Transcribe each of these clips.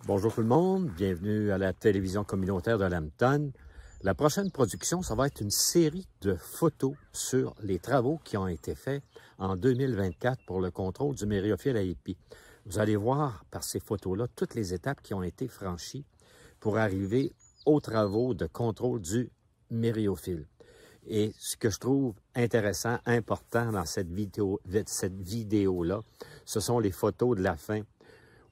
Bonjour tout le monde, bienvenue à la télévision communautaire de Lambton. La prochaine production, ça va être une série de photos sur les travaux qui ont été faits en 2024 pour le contrôle du mériophile à épi. Vous allez voir par ces photos-là toutes les étapes qui ont été franchies pour arriver aux travaux de contrôle du mériophile. Et ce que je trouve intéressant, important dans cette vidéo-là, ce sont les photos de la fin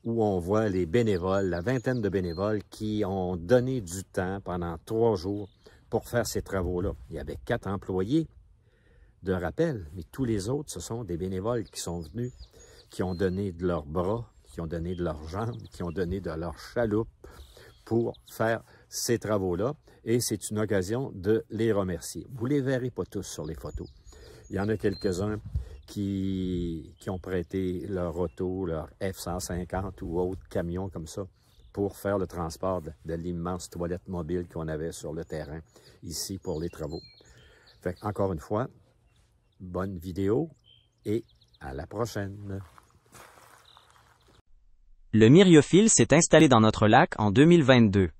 où on voit les bénévoles, la vingtaine de bénévoles qui ont donné du temps pendant 3 jours pour faire ces travaux-là. Il y avait 4 employés de rappel, mais tous les autres, ce sont des bénévoles qui sont venus, qui ont donné de leurs bras, qui ont donné de leurs jambes, qui ont donné de leur chaloupe pour faire ces travaux-là. Et c'est une occasion de les remercier. Vous ne les verrez pas tous sur les photos. Il y en a quelques-uns qui ont prêté leur auto, leur F-150 ou autre camion comme ça pour faire le transport de l'immense toilette mobile qu'on avait sur le terrain ici pour les travaux. Fait encore une fois, bonne vidéo et à la prochaine. Le myriophile s'est installé dans notre lac en 2022.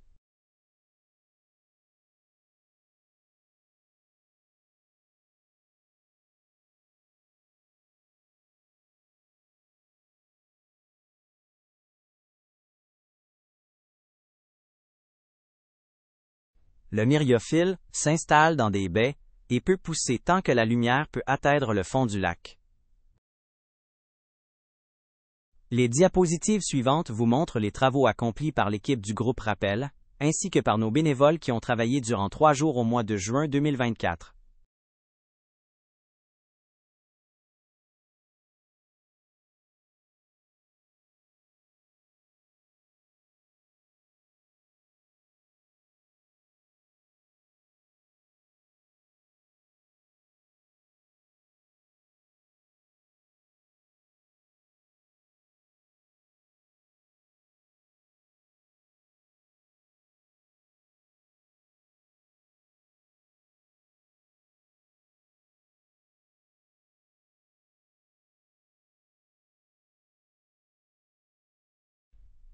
Le myriophile s'installe dans des baies et peut pousser tant que la lumière peut atteindre le fond du lac. Les diapositives suivantes vous montrent les travaux accomplis par l'équipe du groupe Rappel, ainsi que par nos bénévoles qui ont travaillé durant 3 jours au mois de juin 2024.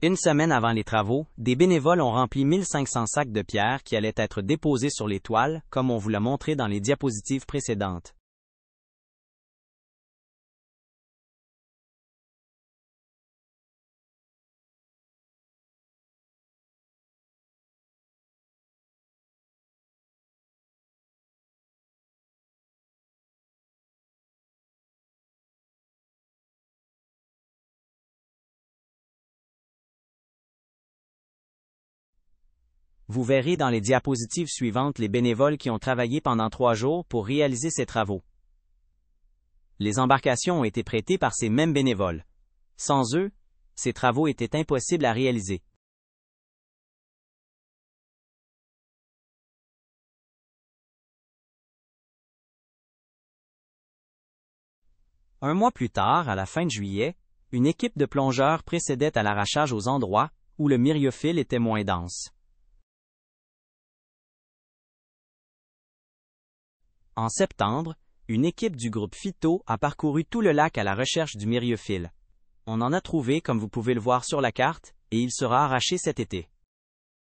Une semaine avant les travaux, des bénévoles ont rempli 1500 sacs de pierre qui allaient être déposés sur les toiles, comme on vous l'a montré dans les diapositives précédentes. Vous verrez dans les diapositives suivantes les bénévoles qui ont travaillé pendant 3 jours pour réaliser ces travaux. Les embarcations ont été prêtées par ces mêmes bénévoles. Sans eux, ces travaux étaient impossibles à réaliser. Un mois plus tard, à la fin de juillet, une équipe de plongeurs procédait à l'arrachage aux endroits où le myriophile était moins dense. En septembre, une équipe du groupe Phyto a parcouru tout le lac à la recherche du myriophile. On en a trouvé comme vous pouvez le voir sur la carte, et il sera arraché cet été.